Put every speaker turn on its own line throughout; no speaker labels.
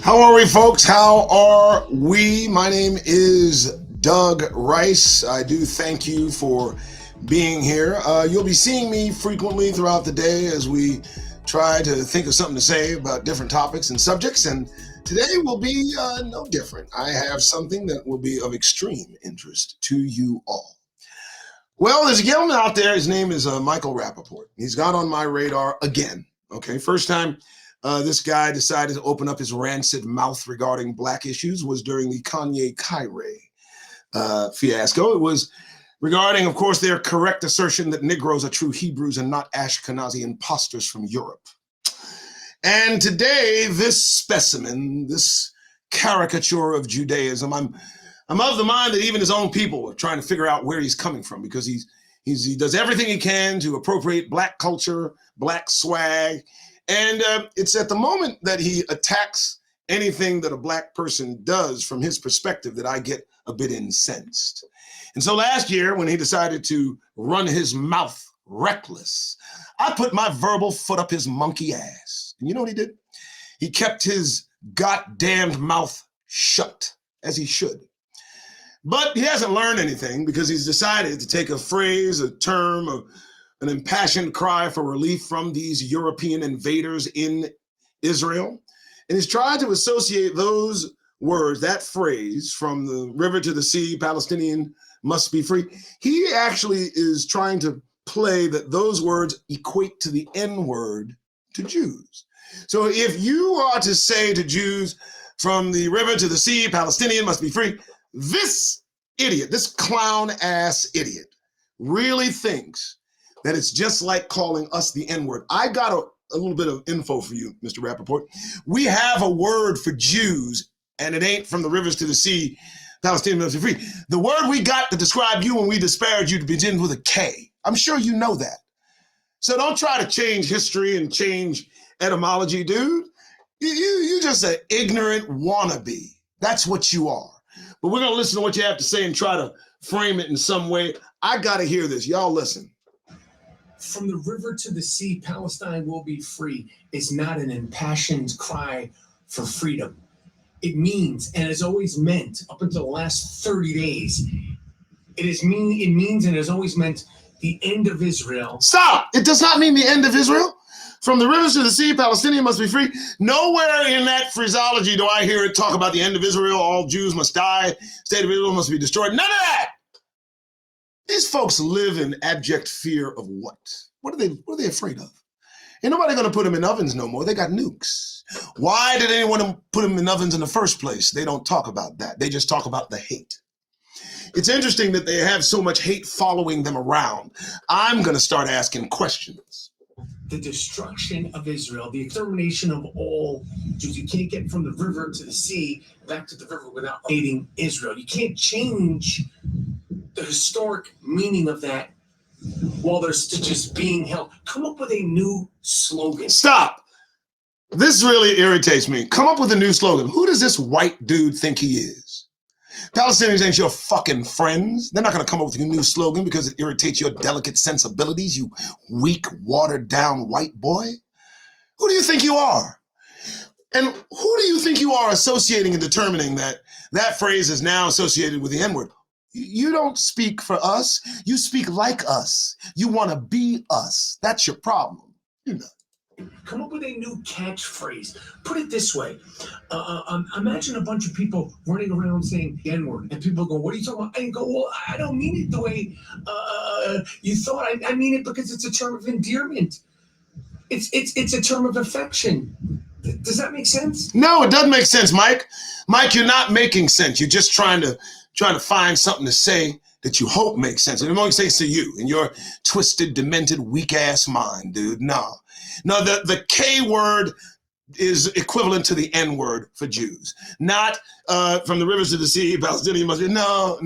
How are we, folks? How are we? My name is Doug Rice. I do thank you for being here. You'll be seeing me frequently throughout the day as we try to think of something to say about different topics and subjects, and today will be no different. I have something that will be of extreme interest to you all. Well, there's a gentleman out there. His name is Michael Rappaport. He's got on my radar again. Okay, first time this guy decided to open up his rancid mouth regarding black issues was during the Kanye and Kyrie fiasco. It was regarding, of course, their correct assertion that Negroes are true Hebrews and not Ashkenazi imposters from Europe. And today, this specimen, this caricature of Judaism, I'm of the mind that even his own people are trying to figure out where he's coming from, because he does everything he can to appropriate black culture, black swag. And it's at the moment that he attacks anything that a black person does from his perspective that I get a bit incensed. And so last year, when he decided to run his mouth reckless, I put my verbal foot up his monkey ass. And you know what he did? He kept his goddamned mouth shut, as he should. But he hasn't learned anything, because he's decided to take a phrase, a term, an impassioned cry for relief from these European invaders in Israel. And he's tried to associate those words, that phrase, from the river to the sea, Palestinian must be free. He actually is trying to play that those words equate to the N-word to Jews. So if you are to say to Jews, from the river to the sea, Palestinian must be free, this idiot, this clown-ass idiot, really thinks that it's just like calling us the N-word. I got a little bit of info for you, Mr. Rappaport. We have a word for Jews, and it ain't from the rivers to the sea, Palestinian must be free. The word we got to describe you when we disparage you to begin with a K. I'm sure you know that. So don't try to change history and change etymology, dude. You just an ignorant wannabe. That's what you are. But we're going to listen to what you have to say and try to frame it in some way. I got to hear this. Y'all listen.
From the river to the sea, Palestine will be free is not an impassioned cry for freedom. It means, and has always meant, up until the last 30 days, it means and has always meant the end of Israel.
Stop! It does not mean the end of Israel. From the rivers to the sea, Palestinian must be free. Nowhere in that phraseology do I hear it talk about the end of Israel. All Jews must die. State of Israel must be destroyed. None of that. These folks live in abject fear of what? What are they afraid of? Ain't nobody gonna put them in ovens no more. They got nukes. Why did anyone put them in ovens in the first place? They don't talk about that. They just talk about the hate. It's interesting that they have so much hate following them around. I'm gonna start asking questions.
The destruction of Israel, the extermination of all Jews. You can't get from the river to the sea, back to the river without hating Israel. You can't change the historic meaning of that while they're still just being held. Come up with a new slogan.
Stop. This really irritates me. Come up with a new slogan. Who does this white dude think he is? Palestinians ain't your fucking friends. They're not going to come up with a new slogan because it irritates your delicate sensibilities, you weak, watered-down white boy. Who do you think you are? And who do you think you are associating and determining that that phrase is now associated with the N-word? You don't speak for us. You speak like us. You want to be us. That's your problem. You know.
Come up with a new catchphrase. Put it this way. Imagine a bunch of people running around saying the N-word, and people go, what are you talking about? And go, well, I don't mean it the way you thought. I mean it because it's a term of endearment. It's a term of affection. Does that make sense?
No, it doesn't make sense, Mike. Mike, you're not making sense. You're just trying to find something to say that you hope makes sense. And it only makes sense to you in your twisted, demented, weak-ass mind, dude. No, the K word is equivalent to the N word for Jews. Not from the rivers to the sea, Palestinian must be. No,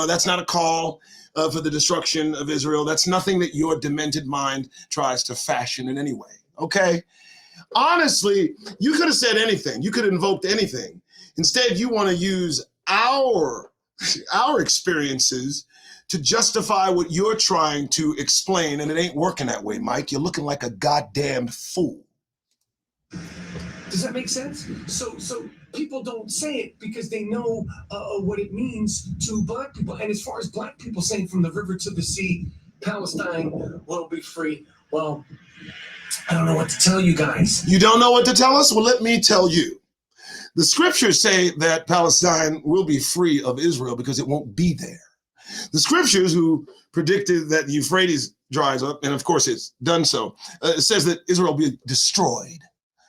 that's not a call for the destruction of Israel. That's nothing that your demented mind tries to fashion in any way, okay? Honestly, you could have said anything. You could have invoked anything. Instead, you want to use our experiences to justify what you're trying to explain, and it ain't working that way, Mike. You're looking like a goddamn fool.
Does that make sense? So people don't say it because they know what it means to black people. And as far as black people saying from the river to the sea, Palestine will be free. Well, I don't know what to tell you guys.
You don't know what to tell us? Well, let me tell you. The scriptures say that Palestine will be free of Israel because it won't be there. The scriptures who predicted that the Euphrates dries up, and of course it's done so, it says that Israel will be destroyed.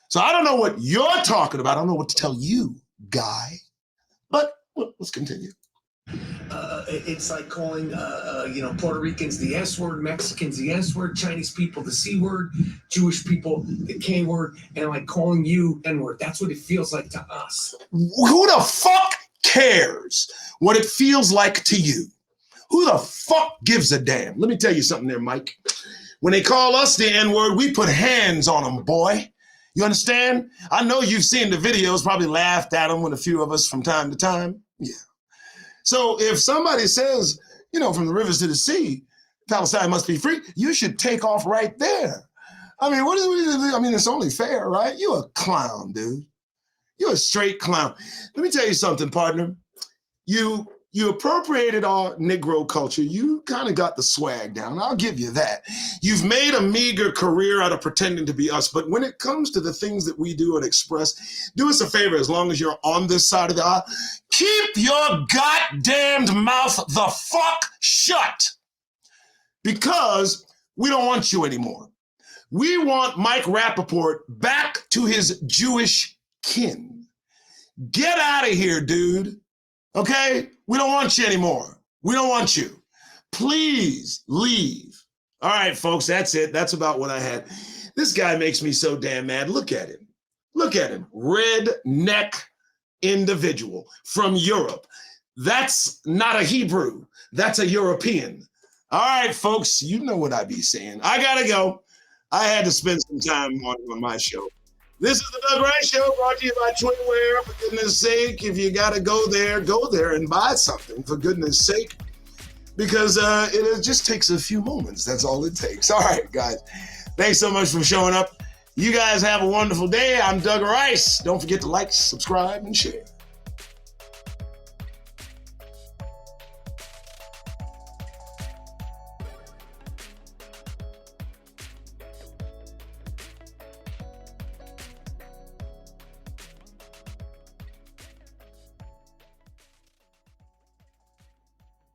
So I don't know what you're talking about. I don't know what to tell you, guy. But well, let's continue.
It's like calling, Puerto Ricans the S word, Mexicans the S word, Chinese people the C word, Jewish people the K word, and like calling you N word. That's what it feels like to us.
Who the fuck cares what it feels like to you? Who the fuck gives a damn? Let me tell you something there, Mike. When they call us the N word, we put hands on them, boy. You understand? I know you've seen the videos, probably laughed at them with a few of us from time to time. Yeah. So if somebody says, from the rivers to the sea, Palestine must be free, you should take off right there. I mean, it's only fair, right? You a clown, dude. You're a straight clown. Let me tell you something, partner. You appropriated our Negro culture. You kind of got the swag down. I'll give you that. You've made a meager career out of pretending to be us. But when it comes to the things that we do and express, do us a favor, as long as you're on this side of the aisle, keep your goddamned mouth the fuck shut. Because we don't want you anymore. We want Mike Rappaport back to his Jewish kin. Get out of here, dude. Okay? We don't want you anymore. We don't want you. Please leave. All right, folks, that's it. That's about what I had. This guy makes me so damn mad. Look at him. Look at him. Redneck individual from Europe. That's not a Hebrew. That's a European. All right, folks, you know what I be saying. I got to go. I had to spend some time on my show. This is the Doug Rice Show, brought to you by Twinware. For goodness sake, if you got to go there and buy something, for goodness sake, because it just takes a few moments. That's all it takes. All right, guys. Thanks so much for showing up. You guys have a wonderful day. I'm Doug Rice. Don't forget to like, subscribe, and share.